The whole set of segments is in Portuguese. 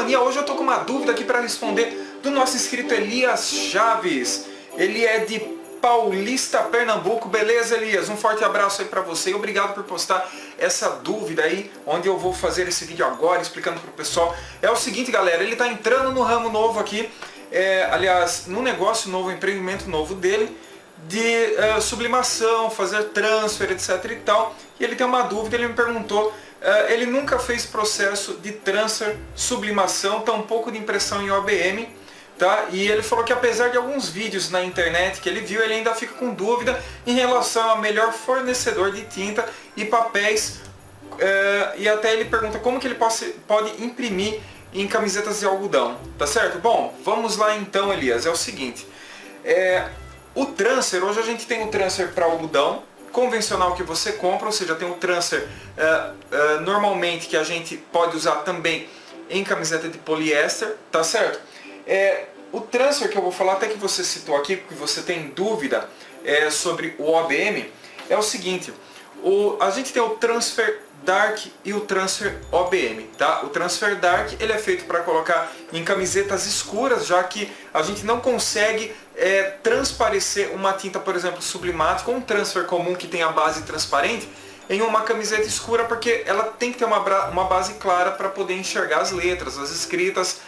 Companhia. Hoje eu tô com uma dúvida aqui para responder do nosso inscrito Elias Chaves. Ele é de Paulista, Pernambuco. Beleza, Elias? Um forte abraço aí para você e obrigado por postar essa dúvida aí, onde eu vou fazer esse vídeo agora, explicando pro pessoal. É o seguinte, galera, ele tá entrando no ramo novo aqui, aliás, num negócio novo, um empreendimento novo dele, de sublimação, fazer transfer, etc e tal. E ele tem uma dúvida, ele me perguntou, ele nunca fez processo de transfer, sublimação, tampouco de impressão em OBM, tá? E ele falou que apesar de alguns vídeos na internet que ele viu, ele ainda fica com dúvida em relação ao melhor fornecedor de tinta e papéis, e até ele pergunta como que ele pode imprimir em camisetas de algodão, tá certo? Bom, vamos lá então, Elias, é o seguinte, o transfer, hoje a gente tem o transfer para algodão convencional que você compra, ou seja, tem o transfer normalmente que a gente pode usar também em camiseta de poliéster, tá certo? O transfer que eu vou falar, até que você citou aqui, porque você tem dúvida sobre o OBM, é o seguinte, a gente tem o transfer Dark e o transfer OBM, tá? O transfer Dark ele é feito para colocar em camisetas escuras, já que a gente não consegue transparecer uma tinta, por exemplo, sublimática, ou um transfer comum que tem a base transparente, em uma camiseta escura, porque ela tem que ter uma base clara para poder enxergar as letras, as escritas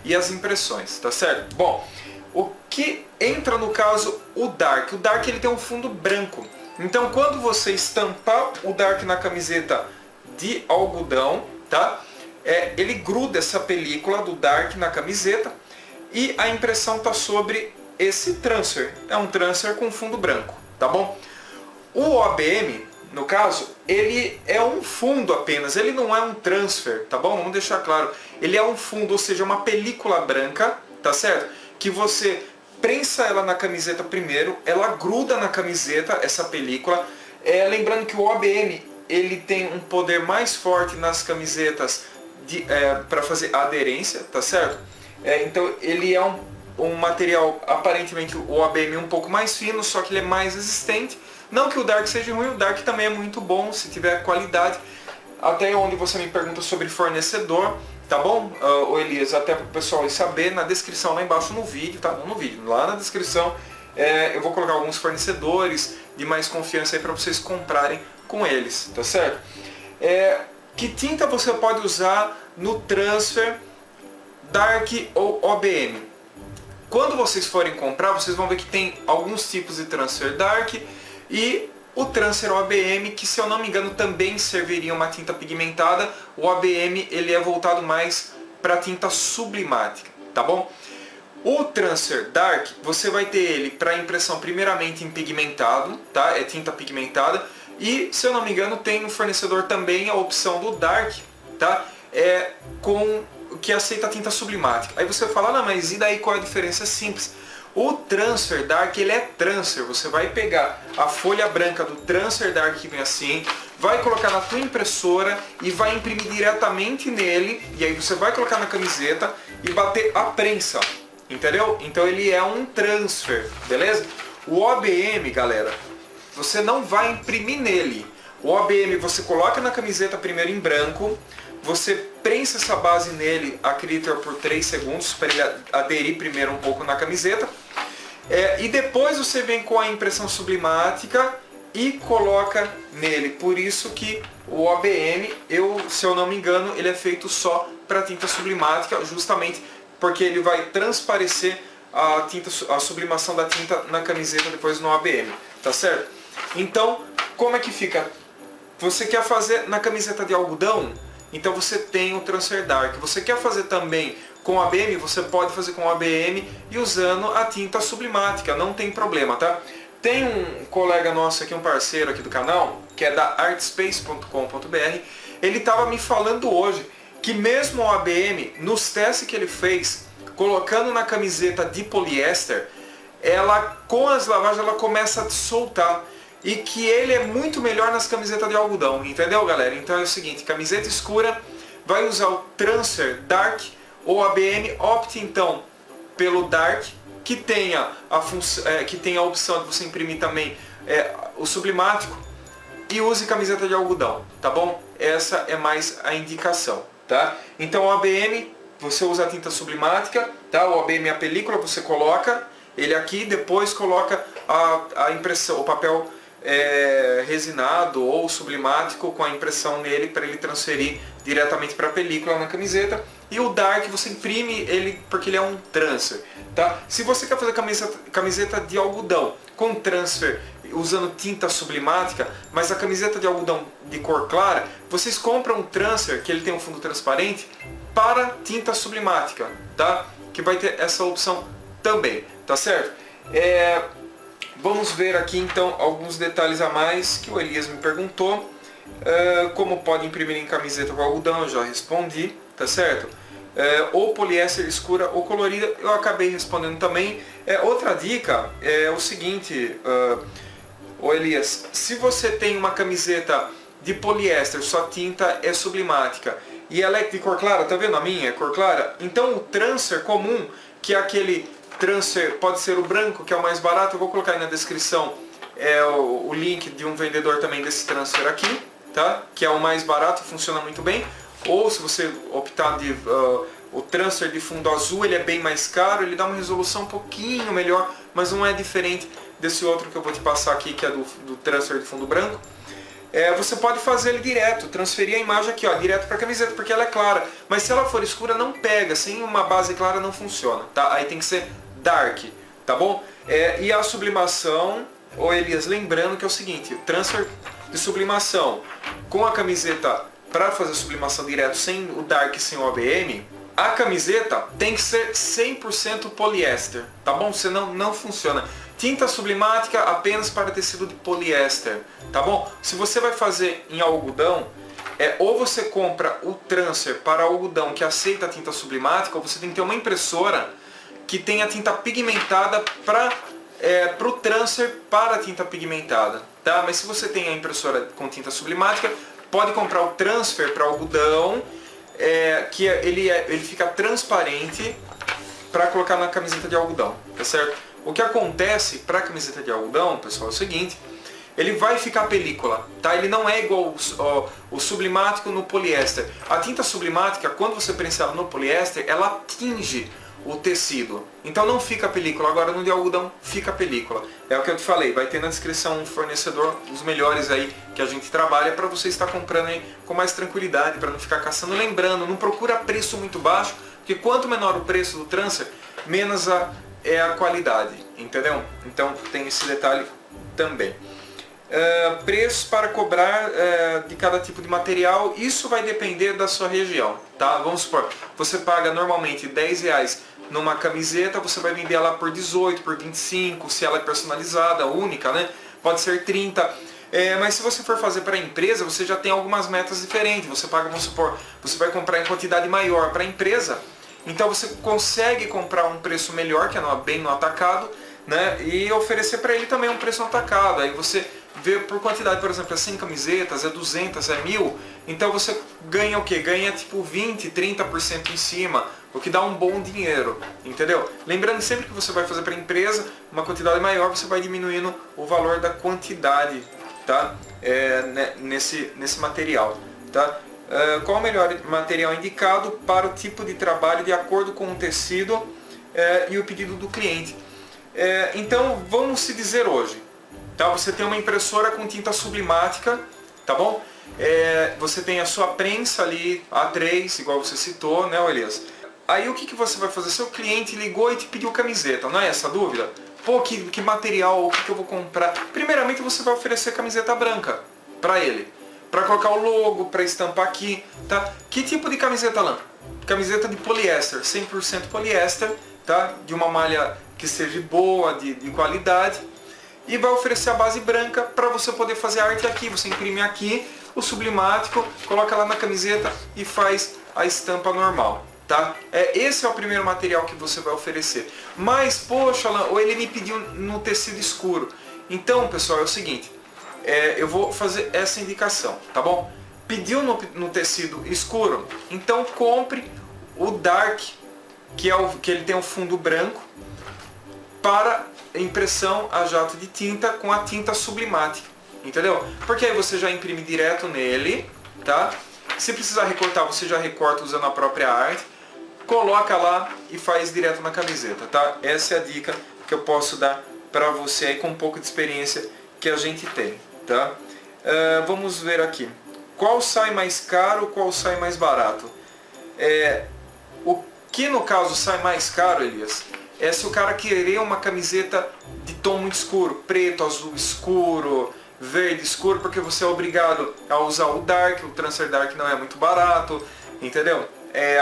e as impressões, tá certo? Bom, o que entra no caso o Dark? O Dark ele tem um fundo branco. Então quando você estampar o Dark na camiseta de algodão, tá? Ele gruda essa película do Dark na camiseta e a impressão está sobre esse transfer. É um transfer com fundo branco, tá bom? O OBM, no caso, ele é um fundo apenas, ele não é um transfer, tá bom? Vamos deixar claro. Ele é um fundo, ou seja, uma película branca, tá certo? Que você prensa ela na camiseta primeiro, ela gruda na camiseta, essa película. Lembrando que o OBM ele tem um poder mais forte nas camisetas para fazer aderência, tá certo? Então ele é um material, aparentemente o OBM é um pouco mais fino, só que ele é mais resistente. Não que o Dark seja ruim, o Dark também é muito bom, se tiver qualidade. Até onde você me pergunta sobre fornecedor, tá bom, ô Elias? Até para o pessoal saber, na descrição lá embaixo no vídeo, tá? Não no vídeo, lá na descrição eu vou colocar alguns fornecedores de mais confiança aí para vocês comprarem com eles, tá certo? Que tinta você pode usar no transfer Dark ou OBM? Quando vocês forem comprar, vocês vão ver que tem alguns tipos de transfer Dark e o transfer OBM, que se eu não me engano também serviria uma tinta pigmentada. O OBM ele é voltado mais para tinta sublimática, tá bom? O transfer Dark, você vai ter ele para impressão primeiramente em pigmentado, tá? É tinta pigmentada. E se eu não me engano tem no fornecedor também a opção do Dark, tá? Que aceita a tinta sublimática. Aí você fala, não, mas e daí qual é a diferença? É simples. O transfer Dark, ele é transfer, você vai pegar a folha branca do transfer Dark que vem assim, vai colocar na tua impressora e vai imprimir diretamente nele, e aí você vai colocar na camiseta e bater a prensa, entendeu? Então ele é um transfer, beleza? O OBM, galera, você não vai imprimir nele. O OBM você coloca na camiseta primeiro em branco, você prensa essa base nele, acredito por 3 segundos, para ele aderir primeiro um pouco na camiseta. E depois você vem com a impressão sublimática e coloca nele. Por isso que o OBM, se eu não me engano, ele é feito só para tinta sublimática, justamente porque ele vai transparecer a sublimação da tinta na camiseta depois no OBM, tá certo? Então, como é que fica? Você quer fazer na camiseta de algodão? Então você tem o transfer Dark. Você quer fazer também com ABM? Você pode fazer com ABM e usando a tinta sublimática, não tem problema, tá? Tem um colega nosso aqui, um parceiro aqui do canal, que é da artspace.com.br, ele estava me falando hoje que mesmo o ABM, nos testes que ele fez, colocando na camiseta de poliéster, ela com as lavagens ela começa a soltar. E que ele é muito melhor nas camisetas de algodão, entendeu, galera? Então é o seguinte, camiseta escura, vai usar o transfer Dark ou ABM, opte então pelo Dark, que tenha a opção de você imprimir também o sublimático, e use camiseta de algodão, tá bom? Essa é mais a indicação, tá? Então o ABM, você usa a tinta sublimática, tá? O ABM é a película, você coloca ele aqui, depois coloca a impressão, o papel resinado ou sublimático com a impressão nele para ele transferir diretamente para a película na camiseta. E o Dark você imprime ele porque ele é um transfer, tá? Se você quer fazer camiseta de algodão com transfer usando tinta sublimática, mas a camiseta de algodão de cor clara, vocês compram um transfer que ele tem um fundo transparente para tinta sublimática, tá? Que vai ter essa opção também, tá certo? Vamos ver aqui então alguns detalhes a mais que o Elias me perguntou. Como pode imprimir em camiseta com algodão, eu já respondi, tá certo? Ou poliéster escura ou colorida, eu acabei respondendo também. Outra dica é o seguinte, ô Elias, se você tem uma camiseta de poliéster, sua tinta é sublimática e ela é de cor clara, tá vendo a minha é cor clara? Então o transfer comum, que é aquele transfer, pode ser o branco, que é o mais barato, eu vou colocar aí na descrição o link de um vendedor também desse transfer aqui, tá? Que é o mais barato, funciona muito bem. Ou se você optar o transfer de fundo azul, ele é bem mais caro, ele dá uma resolução um pouquinho melhor, mas não é diferente desse outro que eu vou te passar aqui, que é do transfer de fundo branco. Você pode fazer ele direto, transferir a imagem aqui, ó, direto para a camiseta, porque ela é clara. Mas se ela for escura, não pega, sem uma base clara não funciona, tá? Aí tem que ser dark, tá bom? E a sublimação, ô Elias, lembrando que é o seguinte, transfer de sublimação com a camiseta para fazer sublimação direto sem o dark, sem o ABM, a camiseta tem que ser 100% poliéster, tá bom? Senão não funciona. Tinta sublimática apenas para tecido de poliéster, tá bom? Se você vai fazer em algodão, ou você compra o transfer para algodão que aceita a tinta sublimática, ou você tem que ter uma impressora que tenha tinta pigmentada para o transfer para a tinta pigmentada, tá? Mas se você tem a impressora com tinta sublimática, pode comprar o transfer para algodão, que ele fica transparente para colocar na camiseta de algodão, tá certo? O que acontece para a camiseta de algodão, pessoal, é o seguinte, ele vai ficar película, tá? Ele não é igual o sublimático no poliéster. A tinta sublimática, quando você prensa ela no poliéster, ela tinge o tecido. Então não fica película. Agora no de algodão fica película. É o que eu te falei, vai ter na descrição um fornecedor, os melhores aí que a gente trabalha, para você estar comprando aí com mais tranquilidade, para não ficar caçando. Lembrando, não procura preço muito baixo, porque quanto menor o preço do transfer, menos é a qualidade, entendeu? Então tem esse detalhe também. Preços para cobrar de cada tipo de material, isso vai depender da sua região, tá? Vamos supor, você paga normalmente R$10 numa camiseta, você vai vender ela por 18, por 25, se ela é personalizada, única, né? Pode ser 30. Mas se você for fazer para a empresa, você já tem algumas metas diferentes. Você paga, vamos supor, você vai comprar em quantidade maior para a empresa, então você consegue comprar um preço melhor, que é bem no atacado, né? E oferecer para ele também um preço no atacado. Aí você vê por quantidade, por exemplo, é 100 camisetas, é 200, é 1000, então você ganha o quê? Ganha tipo 20, 30% em cima, o que dá um bom dinheiro, entendeu? Lembrando que sempre que você vai fazer para a empresa, uma quantidade maior, você vai diminuindo o valor da quantidade, tá? Nesse material, tá? Qual o melhor material indicado para o tipo de trabalho de acordo com o tecido e o pedido do cliente? Então vamos se dizer hoje, tá? Você tem uma impressora com tinta sublimática, tá bom? Você tem a sua prensa ali, A3, igual você citou, né, Elias? Aí o que você vai fazer? Seu cliente ligou e te pediu camiseta, não é essa a dúvida? Pô, que material, o que eu vou comprar? Primeiramente você vai oferecer camiseta branca para ele, para colocar o logo, para estampar aqui, tá? Que tipo de camiseta, Alan? Camiseta de poliéster, 100% poliéster, tá? De uma malha que seja boa, de qualidade, e vai oferecer a base branca para você poder fazer a arte aqui. Você imprime aqui o sublimático, coloca lá na camiseta e faz a estampa normal, tá? Esse é o primeiro material que você vai oferecer. Mas, poxa, Alan, ou ele me pediu no tecido escuro. Então, pessoal, é o seguinte, eu vou fazer essa indicação, tá bom? Pediu no tecido escuro, então compre o Dark, que ele tem um fundo branco, para impressão a jato de tinta com a tinta sublimática, entendeu? Porque aí você já imprime direto nele, tá? Se precisar recortar, você já recorta usando a própria arte, coloca lá e faz direto na camiseta, tá? Essa é a dica que eu posso dar para você aí com um pouco de experiência que a gente tem, tá? Vamos ver aqui. Qual sai mais caro, qual sai mais barato? O que no caso sai mais caro, Elias, é se o cara querer uma camiseta de tom muito escuro, preto, azul escuro, verde escuro, porque você é obrigado a usar o Dark, o Transfer Dark não é muito barato, entendeu?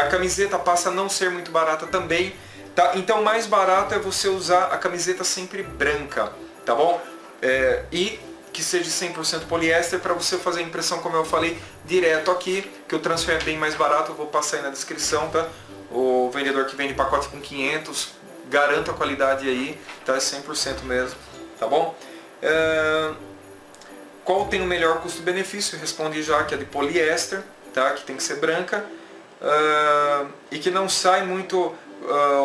A camiseta passa a não ser muito barata também, tá? Então mais barato é você usar a camiseta sempre branca, tá bom? E que seja 100% poliéster para você fazer a impressão, como eu falei, direto aqui, que o transfer é bem mais barato, eu vou passar aí na descrição, tá? O vendedor que vende pacote com 500, garanto a qualidade aí, tá? É 100% mesmo, tá bom? Qual tem o melhor custo-benefício? Respondi já que é de poliéster, tá? Que tem que ser branca e que não sai muito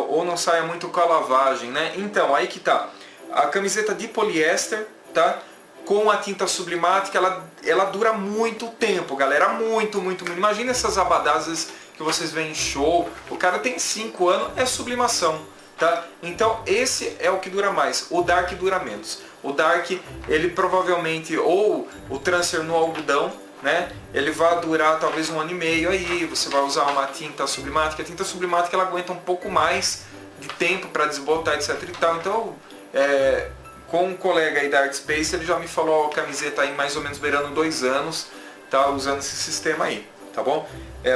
ou não saia muito com a lavagem, né? Então, aí que tá. A camiseta de poliéster, tá? Com a tinta sublimática, ela dura muito tempo, galera, muito. Imagina essas abadás que vocês veem em show, o cara tem 5 anos, é sublimação, tá? Então esse é o que dura mais, o Dark dura menos. O Dark, ele provavelmente, ou o transfer no algodão, né? Ele vai durar talvez 1 ano e meio aí, você vai usar uma tinta sublimática. A tinta sublimática ela aguenta um pouco mais de tempo para desbotar, etc e tal. Então, com um colega aí da Art Space, ele já me falou a camiseta aí mais ou menos beirando 2 anos, tá? Usando esse sistema aí, tá bom?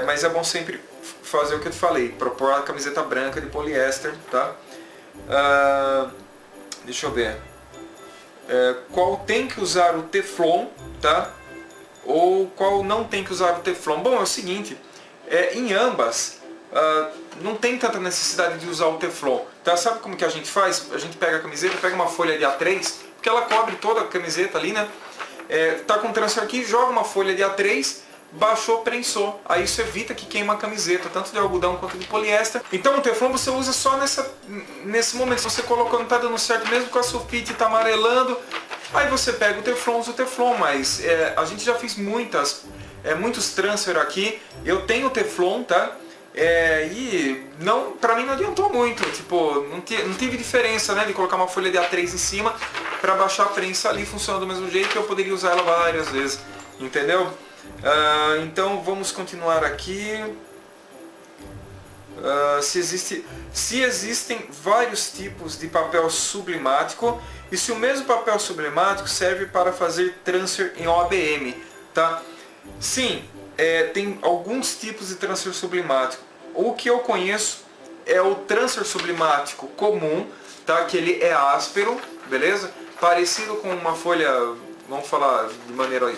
Mas é bom sempre fazer o que eu te falei, propor a camiseta branca de poliéster, tá? Deixa eu ver. Qual tem que usar o Teflon, tá? Ou qual não tem que usar o Teflon? Bom, é o seguinte, em ambas não tem tanta necessidade de usar o Teflon, tá? Sabe como que a gente faz? A gente pega a camiseta, pega uma folha de A3, porque ela cobre toda a camiseta ali, né? Tá com o transfer aqui, joga uma folha de A3, baixou, prensou. Aí isso evita que queima a camiseta, tanto de algodão quanto de poliéster. Então o Teflon você usa só nesse momento. Se você colocou não tá dando certo, mesmo com a sulfite tá amarelando, aí você pega o Teflon, usa o Teflon. Mas a gente já fez muitos transfer aqui. Eu tenho o Teflon, tá? E não, pra mim não adiantou muito, tipo, não teve diferença, né, de colocar uma folha de A3 em cima para baixar a prensa ali, funciona do mesmo jeito, que eu poderia usar ela várias vezes, entendeu? Então vamos continuar aqui. Se existem vários tipos de papel sublimático e se o mesmo papel sublimático serve para fazer transfer em OABM, tá? Sim, tem alguns tipos de transfer sublimático. O que eu conheço é o transfer sublimático comum, tá? Que ele é áspero, beleza? Parecido com uma folha, vamos falar de maneira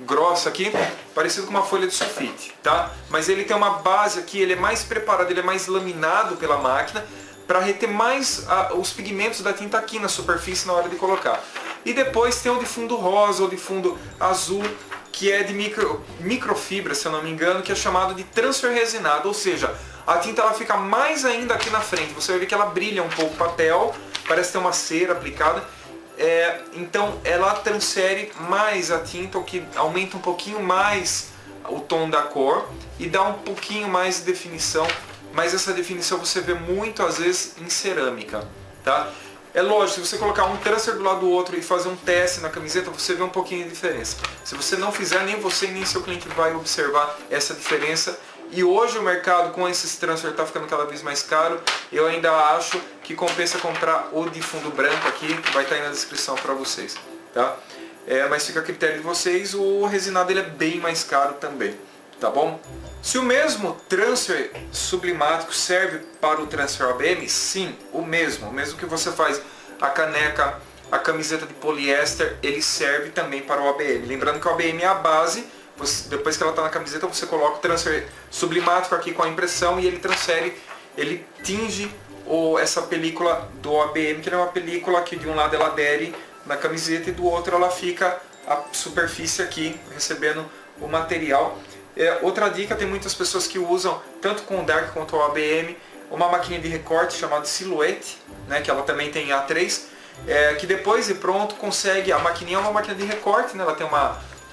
grossa aqui, parecido com uma folha de sulfite, tá? Mas ele tem uma base aqui, ele é mais preparado, ele é mais laminado pela máquina para reter mais os pigmentos da tinta aqui na superfície na hora de colocar. E depois tem o de fundo rosa ou de fundo azul, que é de microfibra, se eu não me engano, que é chamado de transfer resinado, ou seja, a tinta ela fica mais ainda aqui na frente, você vai ver que ela brilha um pouco o papel, parece ter uma cera aplicada, então ela transfere mais a tinta, o que aumenta um pouquinho mais o tom da cor e dá um pouquinho mais de definição, mas essa definição você vê muito às vezes em cerâmica, tá? É lógico, se você colocar um transfer do lado do outro e fazer um teste na camiseta, você vê um pouquinho de diferença. Se você não fizer, nem você nem seu cliente vai observar essa diferença. E hoje o mercado com esses transfer está ficando cada vez mais caro. Eu ainda acho que compensa comprar o de fundo branco aqui, que vai estar aí na descrição para vocês, tá? Mas fica a critério de vocês, o resinado ele é bem mais caro também, tá bom? Se o mesmo transfer sublimático serve para o transfer ABM, sim, o mesmo que você faz a caneca, a camiseta de poliéster, ele serve também para o ABM. Lembrando que o ABM é a base, depois que ela está na camiseta, você coloca o transfer sublimático aqui com a impressão e ele transfere, ele tinge essa película do ABM, que é uma película que de um lado ela adere na camiseta e do outro ela fica a superfície aqui, recebendo o material. Outra dica, tem muitas pessoas que usam, tanto com o Dark quanto o ABM, uma máquina de recorte chamada Silhouette, né, que ela também tem A3, que depois de pronto consegue, a maquininha é uma máquina de recorte, né, ela tem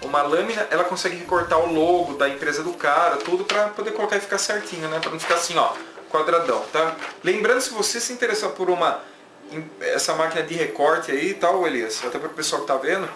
uma lâmina, ela consegue recortar o logo da empresa do cara, tudo para poder colocar e ficar certinho, né? Para não ficar assim, ó, quadradão, tá? Lembrando, se você se interessar por essa máquina de recorte aí e tal, Elias, até para o pessoal que tá vendo,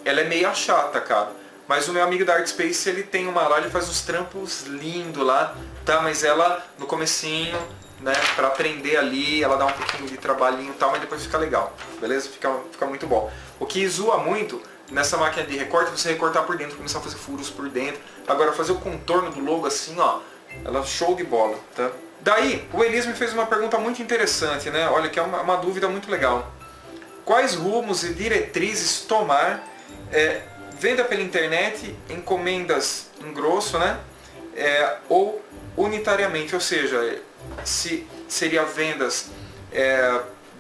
ela é meio chata, cara. Mas o meu amigo da Artspace, ele tem uma lá, ele faz uns trampos lindos lá, tá? Mas ela, no comecinho, né, para aprender ali, ela dá um pouquinho de trabalhinho e tal, mas depois fica legal, beleza? Fica muito bom. O que zoa muito nessa máquina de recorte, você recortar por dentro, começar a fazer furos por dentro. Agora fazer o contorno do logo assim, ó, ela show de bola, tá? Daí, o Elias me fez uma pergunta muito interessante, né? Olha, que é uma dúvida muito legal. Quais rumos e diretrizes tomar, venda pela internet, encomendas em grosso, né? Ou unitariamente, ou seja, se seria vendas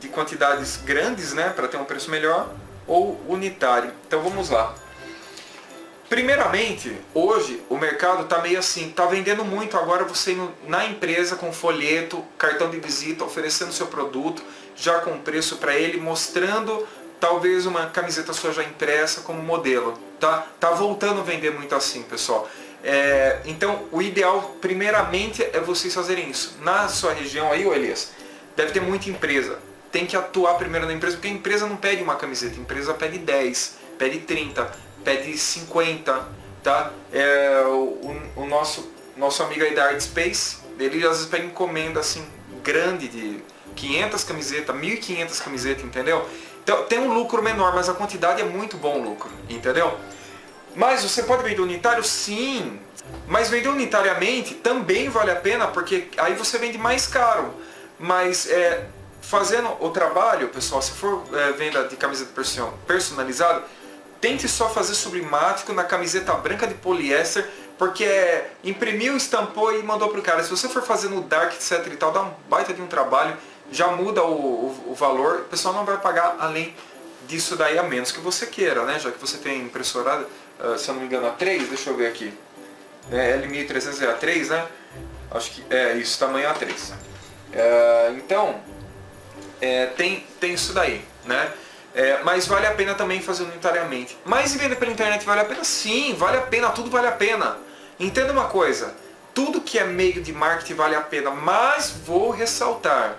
de quantidades grandes, né, para ter um preço melhor, ou unitário. Então vamos lá. Primeiramente, hoje o mercado está meio assim, está vendendo muito agora você indo na empresa com folheto, cartão de visita, oferecendo seu produto, já com preço para ele, mostrando talvez uma camiseta sua já impressa como modelo. Tá voltando a vender muito assim, pessoal. Então o ideal primeiramente é vocês fazerem isso. Na sua região aí, Elias, deve ter muita empresa. Tem que atuar primeiro na empresa, porque a empresa não pede uma camiseta, a empresa pede 10, pede 30, pede 50, tá? O nosso amigo aí da Artspace, ele às vezes pega encomenda assim, grande, de 500 camisetas, 1.500 camisetas, entendeu? Então tem um lucro menor, mas a quantidade é muito bom o lucro, entendeu? Mas você pode vender unitário? Sim, mas vender unitariamente também vale a pena, porque aí você vende mais caro, mas fazendo o trabalho, pessoal, se for venda de camiseta personalizada, tente só fazer sublimático na camiseta branca de poliéster, porque imprimiu, estampou e mandou pro cara. Se você for fazer no dark, etc e tal, dá um baita de um trabalho, já muda o valor, o pessoal não vai pagar além disso daí, a menos que você queira, né? Já que você tem impressorada, se eu não me engano, A3, deixa eu ver aqui, L1300 é A3, né? Acho que é isso, tamanho A3. Então, tem isso daí, né? Mas vale a pena também fazer unitariamente. Mas vender pela internet vale a pena? Sim, vale a pena, tudo vale a pena. Entenda uma coisa, tudo que é meio de marketing vale a pena, mas vou ressaltar,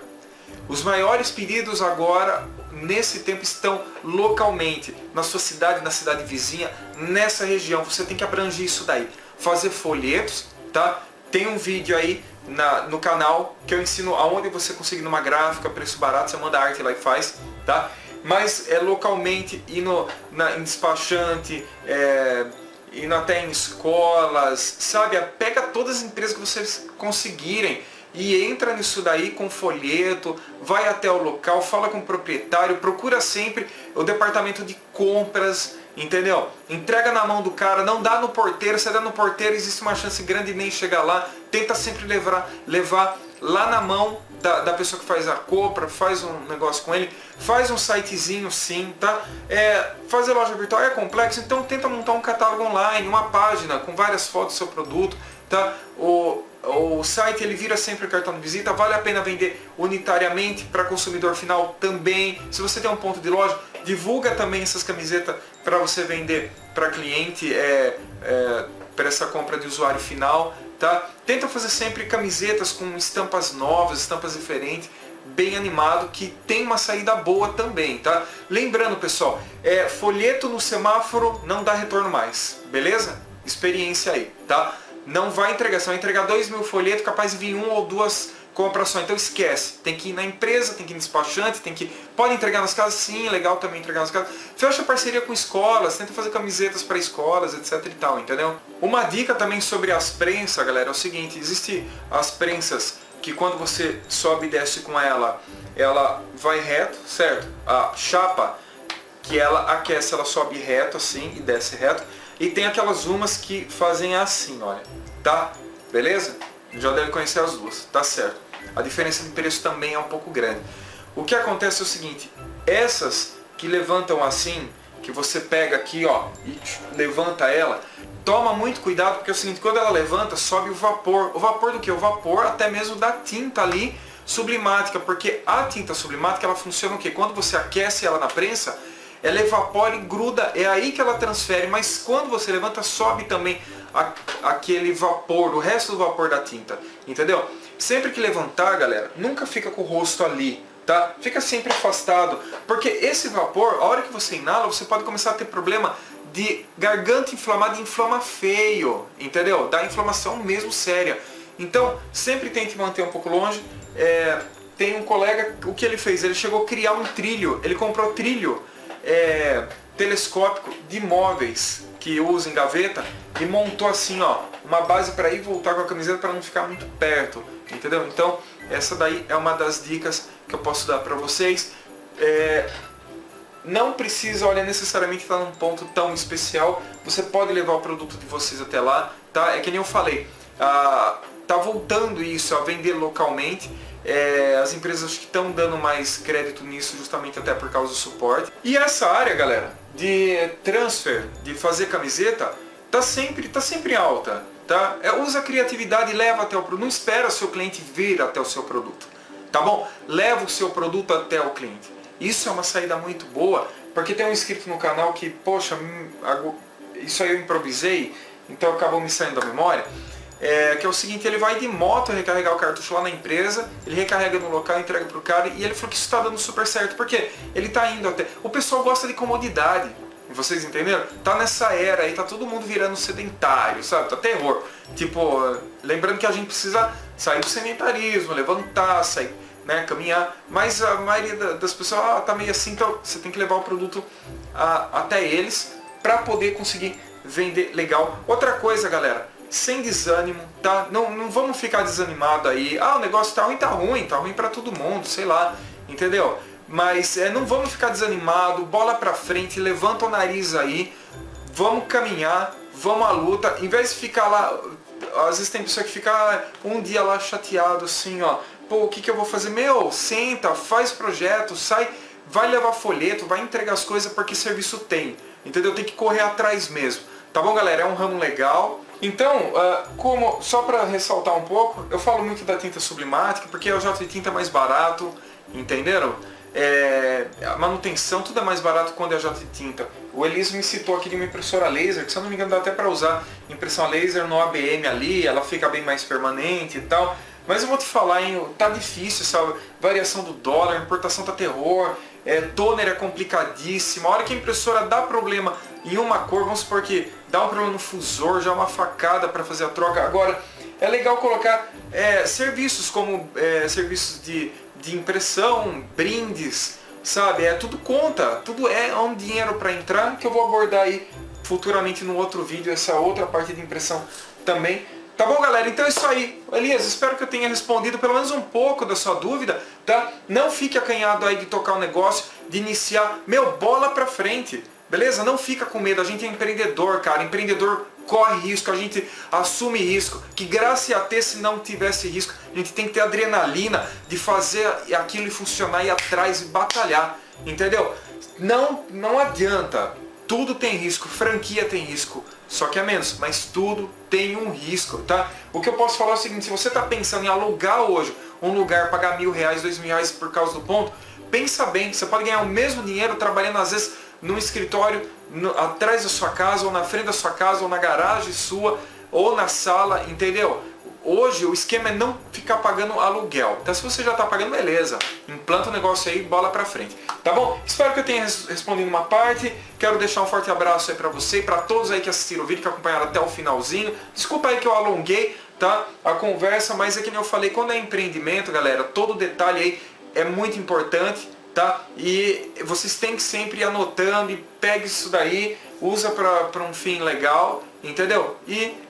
os maiores pedidos agora, nesse tempo, estão localmente, na sua cidade, na cidade vizinha, nessa região. Você tem que abranger isso daí. Fazer folhetos, tá? Tem um vídeo aí no canal que eu ensino aonde você conseguir numa gráfica, preço barato, você manda a arte lá e faz, tá? Mas localmente, em despachante, indo até em escolas, sabe? Pega todas as empresas que vocês conseguirem e entra nisso daí com folheto, vai até o local, fala com o proprietário, procura sempre o departamento de compras, entendeu? Entrega na mão do cara, não dá no porteiro, se der no porteiro existe uma chance grande de nem chegar lá, tenta sempre levar lá na mão da pessoa que faz a compra, faz um negócio com ele, faz um sitezinho sim, tá? Fazer loja virtual é complexo, então tenta montar um catálogo online, uma página com várias fotos do seu produto, tá? O site ele vira sempre cartão de visita, vale a pena vender unitariamente para consumidor final também. Se você tem um ponto de loja, divulga também essas camisetas para você vender para cliente, para essa compra de usuário final, tá? Tenta fazer sempre camisetas com estampas novas, estampas diferentes, bem animado, que tem uma saída boa também, tá? Lembrando, pessoal, folheto no semáforo não dá retorno mais, beleza? Experiência aí, tá? Não vai entregar, você vai entregar 2.000 folhetos, capaz de vir 1 ou 2 compras só, então esquece. Tem que ir na empresa, tem que ir no despachante, pode entregar nas casas, sim, é legal também entregar nas casas. Fecha parceria com escolas, tenta fazer camisetas para escolas, etc e tal, entendeu? Uma dica também sobre as prensas, galera, é o seguinte, existe as prensas que quando você sobe e desce com ela vai reto, certo? A chapa que ela aquece, ela sobe reto assim e desce reto. E tem aquelas umas que fazem assim, olha, tá? Beleza? Já deve conhecer as duas, tá certo. A diferença de preço também é um pouco grande. O que acontece é o seguinte, essas que levantam assim, que você pega aqui, ó, e levanta ela, toma muito cuidado, porque é o seguinte, quando ela levanta, sobe o vapor. O vapor do que? O vapor até mesmo da tinta ali, sublimática, porque a tinta sublimática, ela funciona o quê? Quando você aquece ela na prensa, ela evapora e gruda, é aí que ela transfere, mas quando você levanta, sobe também aquele vapor, o resto do vapor da tinta, entendeu? Sempre que levantar, galera, nunca fica com o rosto ali, tá? Fica sempre afastado, porque esse vapor, a hora que você inala, você pode começar a ter problema de garganta inflamada, e inflama feio, entendeu? Dá inflamação mesmo séria. Então, sempre tente manter um pouco longe. Tem um colega, o que ele fez? Ele chegou a criar um trilho, ele comprou trilho telescópico de móveis que usa em gaveta e montou assim, ó, uma base para ir e voltar com a camiseta para não ficar muito perto, entendeu? Então, essa daí é uma das dicas que eu posso dar para vocês. Não precisa, olha, necessariamente estar num ponto tão especial. Você pode levar o produto de vocês até lá, tá? É que nem eu falei, tá voltando isso a vender localmente. As empresas que estão dando mais crédito nisso justamente até por causa do suporte. E essa área, galera, de transfer, de fazer camiseta, tá sempre alta, tá? Usa a criatividade e leva até o produto. Não espera o seu cliente vir até o seu produto, tá bom? Leva o seu produto até o cliente. Isso é uma saída muito boa, porque tem um inscrito no canal que, poxa, isso aí eu improvisei, então acabou me saindo da memória. Que é o seguinte, ele vai de moto recarregar o cartucho lá na empresa, ele recarrega no local, entrega pro cara, e ele falou que isso está dando super certo, porque ele tá indo até... O pessoal gosta de comodidade, vocês entenderam? Tá nessa era aí, tá todo mundo virando sedentário, sabe? Tá terror. Tipo, lembrando que a gente precisa sair do sedentarismo, levantar, sair, né, caminhar, mas a maioria das pessoas tá meio assim, então você tem que levar o produto até eles para poder conseguir vender legal. Outra coisa, galera, sem desânimo, tá? Não vamos ficar desanimado aí. O negócio tá ruim para todo mundo, sei lá, entendeu? Mas não vamos ficar desanimado, bola pra frente, levanta o nariz aí, vamos caminhar, vamos à luta, em vez de ficar lá, às vezes tem pessoa que fica um dia lá chateado assim, ó, pô, o que eu vou fazer? Meu, senta, faz projeto, sai, vai levar folheto, vai entregar as coisas porque serviço tem, entendeu? Tem que correr atrás mesmo, tá bom, galera? É um ramo legal. Então, só para ressaltar um pouco, eu falo muito da tinta sublimática porque o jato de tinta é mais barato, entenderam? A manutenção, tudo é mais barato quando é jato de tinta. O Elias me citou aqui de uma impressora laser, que se eu não me engano dá até para usar impressão laser no ABM ali, ela fica bem mais permanente e tal. Mas eu vou te falar, hein, tá difícil essa variação do dólar, a importação tá terror, toner é complicadíssimo. A hora que a impressora dá problema em uma cor, vamos supor que dá um problema no fusor, já é uma facada para fazer a troca. Agora, é legal colocar serviços como serviços de impressão, brindes, sabe? Tudo conta, tudo é um dinheiro para entrar, que eu vou abordar aí futuramente no outro vídeo, essa outra parte de impressão também. Tá bom, galera? Então é isso aí. Elias, espero que eu tenha respondido pelo menos um pouco da sua dúvida, tá? Não fique acanhado aí de tocar o negócio, de iniciar. Meu, bola pra frente, beleza? Não fica com medo. A gente é empreendedor, cara. Empreendedor corre risco, a gente assume risco. Que graça ia ter se não tivesse risco. A gente tem que ter adrenalina de fazer aquilo funcionar, ir atrás e batalhar, entendeu? Não adianta. Tudo tem risco, franquia tem risco, só que é menos, mas tudo tem um risco, tá? O que eu posso falar é o seguinte, se você está pensando em alugar hoje um lugar, pagar R$1.000, R$2.000 por causa do ponto, pensa bem, você pode ganhar o mesmo dinheiro trabalhando às vezes num escritório atrás da sua casa, ou na frente da sua casa, ou na garagem sua, ou na sala, entendeu? Hoje o esquema é não ficar pagando aluguel. Então se você já está pagando, beleza. Implanta o negócio aí, bola pra frente. Tá bom? Espero que eu tenha respondido uma parte. Quero deixar um forte abraço aí pra você e pra todos aí que assistiram o vídeo, que acompanharam até o finalzinho. Desculpa aí que eu alonguei, tá? A conversa, mas é que nem eu falei, quando é empreendimento, galera, todo detalhe aí é muito importante, tá? E vocês têm que sempre ir anotando e pegue isso daí, usa pra um fim legal, entendeu? E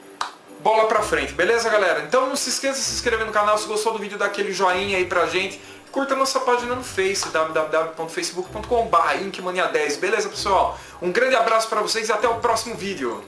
bola pra frente, beleza, galera? Então não se esqueça de se inscrever no canal, se gostou do vídeo, dá aquele joinha aí pra gente. Curta nossa página no Face, www.facebook.com/inkmania10, beleza, pessoal? Um grande abraço pra vocês e até o próximo vídeo.